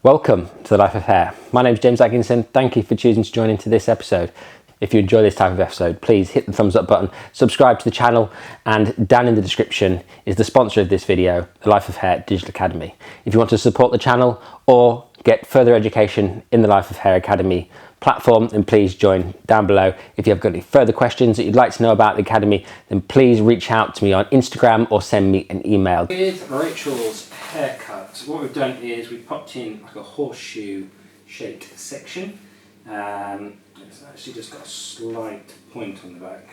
Welcome to The Life of Hair. My name is James Atkinson. Thank you for choosing to join into this episode. If you enjoy this type of episode, please hit the thumbs up button, subscribe to the channel, and down in the description is the sponsor of this video, The Life of Hair Digital Academy. If you want to support the channel or get further education in the Life of Hair Academy platform, then please join down below. If you have got any further questions that you'd like to know about the Academy, then please reach out to me on Instagram or send me an email. With Rachel's haircut, what we've done is we've popped in like a horseshoe shaped section. It's actually just got a slight point on the back,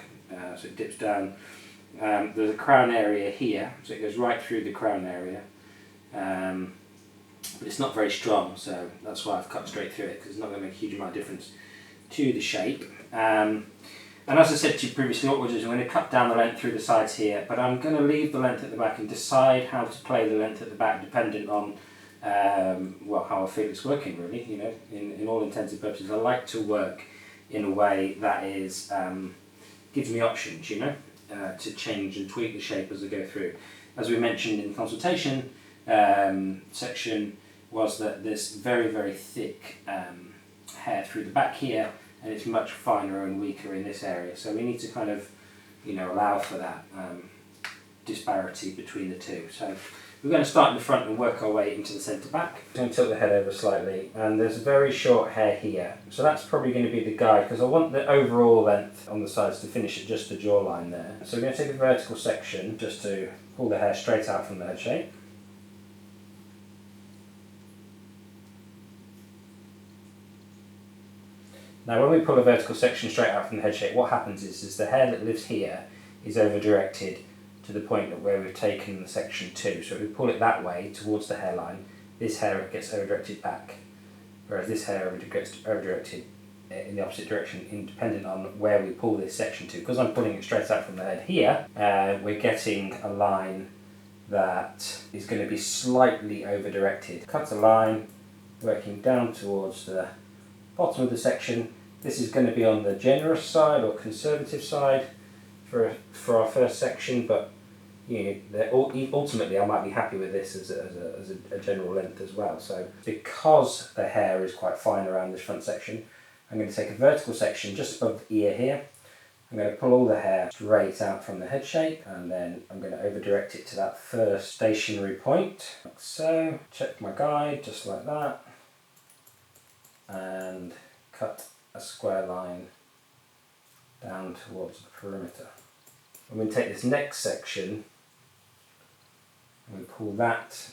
so it dips down. There's a crown area here, so it goes right through the crown area. But it's not very strong, so that's why I've cut straight through it, because it's not going to make a huge amount of difference to the shape. And as I said to you previously, what we'll do is I'm going to cut down the length through the sides here, but I'm going to leave the length at the back and decide how to play the length at the back dependent on how I feel it's working, really. You know, in all intents and purposes, I like to work in a way that is gives me options, you know, to change and tweak the shape as I go through. As we mentioned in the consultation section, was that there's very, very thick hair through the back here, and it's much finer and weaker in this area. So we need to kind of, you know, allow for that disparity between the two. So we're going to start in the front and work our way into the centre back. I'm going to tilt the head over slightly, and there's very short hair here. So that's probably going to be the guide, because I want the overall length on the sides to finish at just the jawline there. So we're going to take a vertical section just to pull the hair straight out from the head shape. Now when we pull a vertical section straight out from the head shape, what happens is the hair that lives here is over directed to the point at where we've taken the section to. So if we pull it that way towards the hairline, this hair gets over directed back, whereas this hair gets over directed in the opposite direction, independent on where we pull this section to. Because I'm pulling it straight out from the head here, we're getting a line that is going to be slightly over directed. Cut a line, working down towards the bottom of the section. This is going to be on the generous side or conservative side for our first section, but you know, ultimately I might be happy with this as a general length as well. So because the hair is quite fine around this front section, I'm going to take a vertical section just above the ear here. I'm going to pull all the hair straight out from the head shape, and then I'm going to over direct it to that first stationary point, like so. Check my guide just like that, and cut a square line down towards the perimeter. I'm going to take this next section and we pull that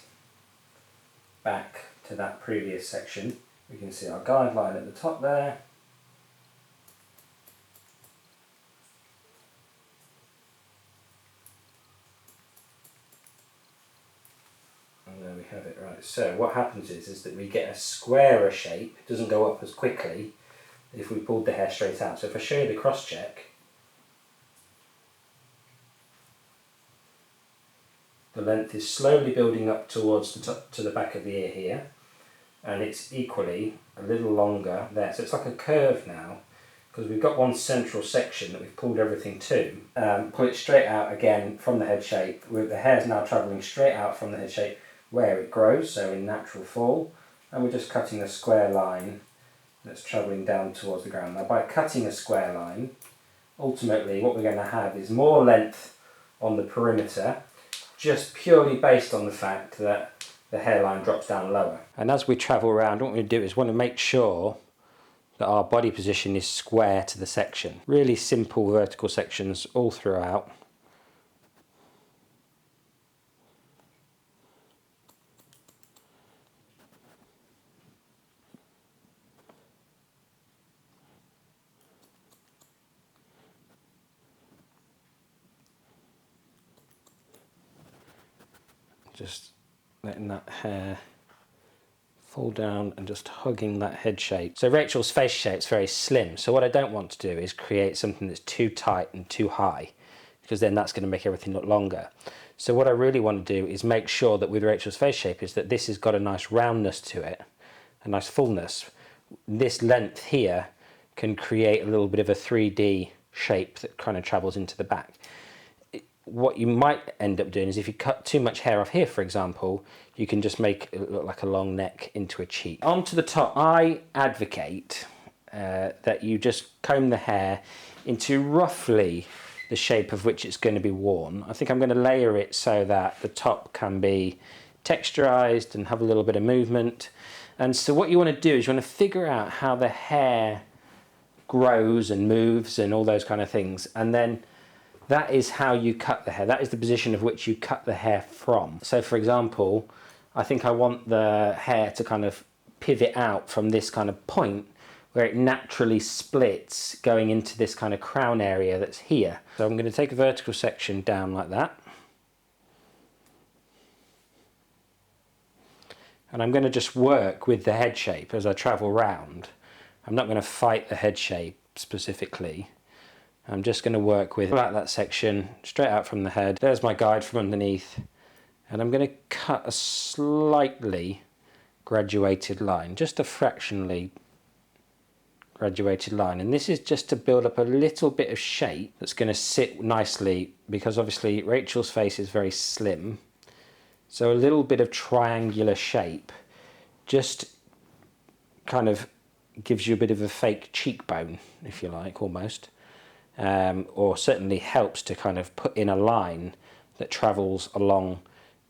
back to that previous section. We can see our guideline at the top there. And there we have it. Right, so what happens is that we get a squarer shape. It doesn't go up as quickly if we pulled the hair straight out. So if I show you the cross check, the length is slowly building up towards the top, to the back of the ear here, and it's equally a little longer there. So it's like a curve now, because we've got one central section that we've pulled everything to. Pull it straight out again from the head shape. The hair's now travelling straight out from the head shape where it grows, so in natural fall, and we're just cutting a square line that's travelling down towards the ground. Now by cutting a square line, ultimately what we're going to have is more length on the perimeter, just purely based on the fact that the hairline drops down lower. And as we travel around, what we do is want to make sure that our body position is square to the section. Really simple vertical sections all throughout. Just letting that hair fall down and just hugging that head shape. So Rachel's face shape's very slim, so what I don't want to do is create something that's too tight and too high, because then that's going to make everything look longer. So what I really want to do is make sure that with Rachel's face shape is that this has got a nice roundness to it, a nice fullness. This length here can create a little bit of a 3D shape that kind of travels into the back. what you might end up doing is if you cut too much hair off here, for example, you can just make it look like a long neck into a cheek. Onto the top, I advocate that you just comb the hair into roughly the shape of which it's going to be worn. I think I'm going to layer it so that the top can be texturized and have a little bit of movement. And so what you want to do is you want to figure out how the hair grows and moves and all those kind of things, and then that is how you cut the hair. That is the position of which you cut the hair from. So for example, I think I want the hair to kind of pivot out from this kind of point where it naturally splits going into this kind of crown area that's here. So I'm going to take a vertical section down like that. And I'm going to just work with the head shape as I travel round. I'm not going to fight the head shape specifically. I'm just going to work with about that section straight out from the head. There's my guide from underneath. And I'm going to cut a slightly graduated line, just a fractionally graduated line, and this is just to build up a little bit of shape that's going to sit nicely, because obviously Rachel's face is very slim, so a little bit of triangular shape just kind of gives you a bit of a fake cheekbone, if you like, almost, or certainly helps to kind of put in a line that travels along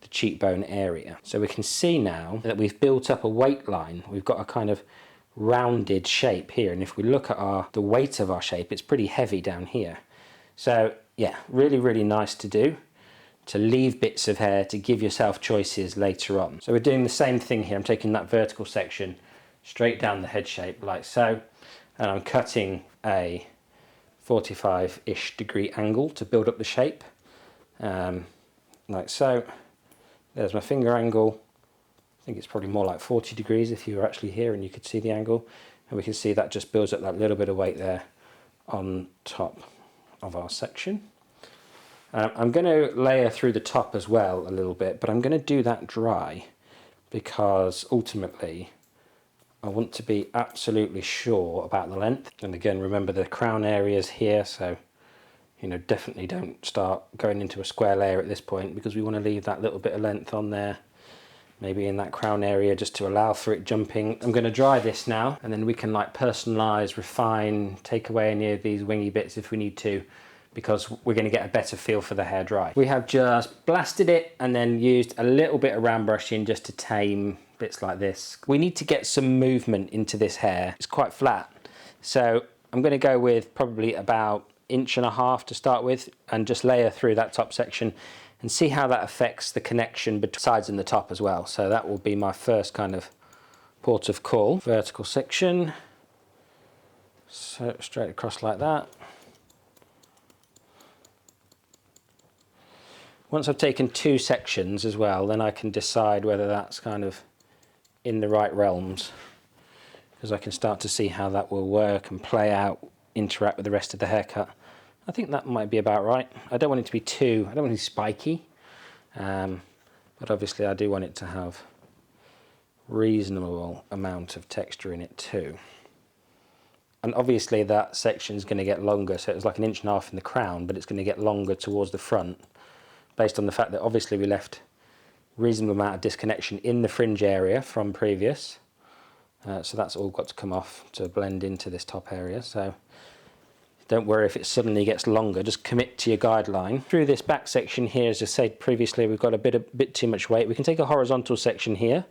the cheekbone area. So we can see now that we've built up a weight line. We've got a kind of rounded shape here, and if we look at the weight of our shape, it's pretty heavy down here. So yeah, really nice to do, to leave bits of hair to give yourself choices later on. So we're doing the same thing here. I'm taking that vertical section straight down the head shape like so, and I'm cutting a 45-ish degree angle to build up the shape, like so. There's my finger angle. I think it's probably more like 40 degrees if you were actually here and you could see the angle. And we can see that just builds up that little bit of weight there on top of our section. I'm going to layer through the top as well a little bit, but I'm going to do that dry because ultimately I want to be absolutely sure about the length. And again, remember the crown areas here, so you know, definitely don't start going into a square layer at this point, because we want to leave that little bit of length on there, maybe in that crown area, just to allow for it jumping. I'm going to dry this now, and then we can like personalize, refine, take away any of these wingy bits if we need to, because we're going to get a better feel for the hair dry. We have just blasted it and then used a little bit of round brushing just to tame bits like this. We need to get some movement into this hair. It's quite flat, so I'm going to go with probably about 1.5 inches to start with, and just layer through that top section and see how that affects the connection between the sides and the top as well. So that will be my first kind of port of call. Vertical section, so straight across like that. Once I've taken 2 sections as well, then I can decide whether that's kind of in the right realms, because I can start to see how that will work and play out, interact with the rest of the haircut. I think that might be about right. I don't want it to be too, I don't want it to be spiky, but obviously I do want it to have reasonable amount of texture in it too. And obviously that section is going to get longer, so it's like 1.5 inches in the crown, but it's going to get longer towards the front, based on the fact that obviously we left reasonable amount of disconnection in the fringe area from previous. So that's all got to come off to blend into this top area. So don't worry if it suddenly gets longer, just commit to your guideline. Through this back section here, as I said previously, we've got a bit too much weight. We can take a horizontal section here,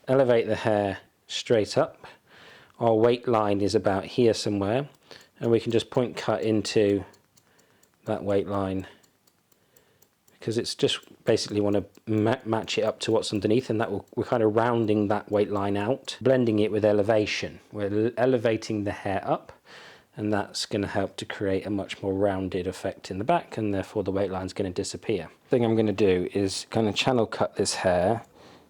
elevate the hair straight up. Our weight line is about here somewhere, and we can just point cut into that weight line, because it's just basically want to match it up to what's underneath, and that we're kind of rounding that weight line out, blending it with elevation. We're elevating the hair up, and that's going to help to create a much more rounded effect in the back, and therefore the weight line is going to disappear. The thing I'm going to do is kind of channel cut this hair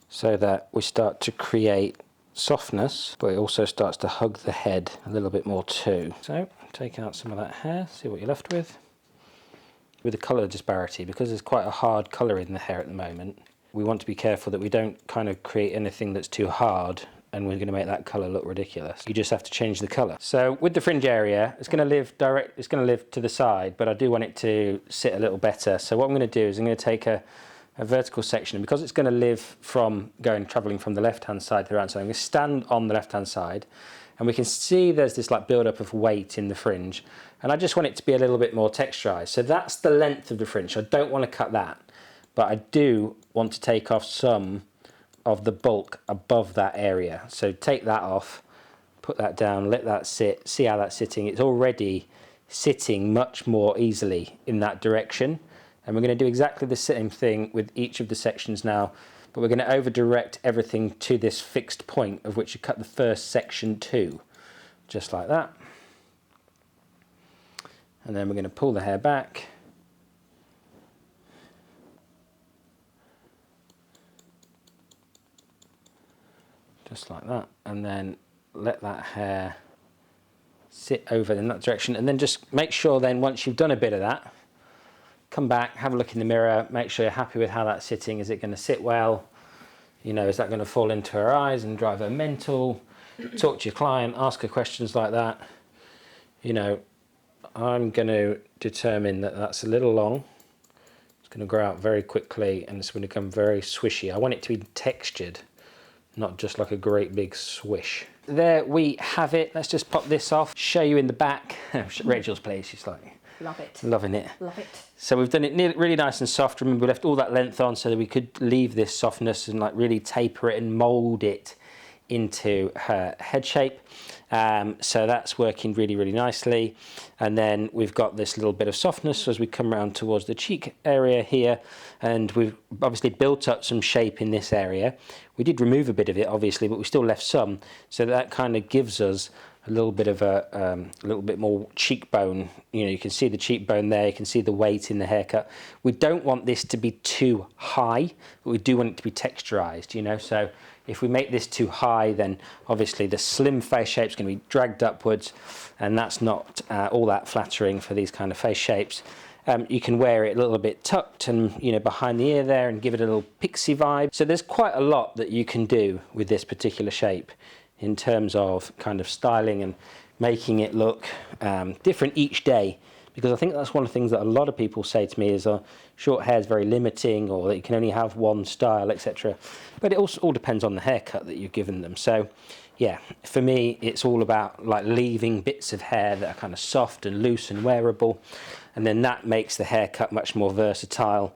so that we start to create softness, but it also starts to hug the head a little bit more too. So take out some of that hair, see what you're left with. With the colour disparity, because there's quite a hard colour in the hair at the moment, we want to be careful that we don't kind of create anything that's too hard and we're going to make that colour look ridiculous. You just have to change the colour. So with the fringe area, it's going to live direct, it's going to live to the side, but I do want it to sit a little better. So what I'm going to do is I'm going to take a vertical section, and because it's going to live from travelling from the left hand side to the right hand side, I'm going to stand on the left hand side, and we can see there's this like build up of weight in the fringe, and I just want it to be a little bit more texturized. So that's the length of the fringe. I don't want to cut that, but I do want to take off some of the bulk above that area. So take that off, put that down, let that sit, see how that's sitting. It's already sitting much more easily in that direction. And we're going to do exactly the same thing with each of the sections now, but we're going to over direct everything to this fixed point of which you cut the first section to, just like that. And then we're going to pull the hair back. Just like that, and then let that hair sit over in that direction, and then just make sure then once you've done a bit of that, come back, have a look in the mirror, make sure you're happy with how that's sitting. Is it going to sit well? You know, is that going to fall into her eyes and drive her mental? Talk to your client, ask her questions like that. You know, I'm going to determine that that's a little long. It's going to grow out very quickly and it's going to become very swishy. I want it to be textured, not just like a great big swish. There we have it. Let's just pop this off, show you in the back. Rachel's place, she's like, love it. Loving it. Love it. So we've done it really nice and soft. Remember, we left all that length on so that we could leave this softness and like really taper it and mold it into her head shape. So that's working really nicely. And then we've got this little bit of softness as we come around towards the cheek area here, and we've obviously built up some shape in this area. We did remove a bit of it obviously, but we still left some, so that kind of gives us a little bit of a little bit more cheekbone. You know, you can see the cheekbone there, you can see the weight in the haircut. We don't want this to be too high, but we do want it to be texturized, you know. So if we make this too high, then obviously the slim face shape is going to be dragged upwards, and that's not all that flattering for these kind of face shapes. You can wear it a little bit tucked and, you know, behind the ear there and give it a little pixie vibe. So there's quite a lot that you can do with this particular shape in terms of kind of styling and making it look different each day, because I think that's one of the things that a lot of people say to me is short hair is very limiting, or that you can only have one style, etc. But it also all depends on the haircut that you've given them. So yeah, for me it's all about like leaving bits of hair that are kind of soft and loose and wearable, and then that makes the haircut much more versatile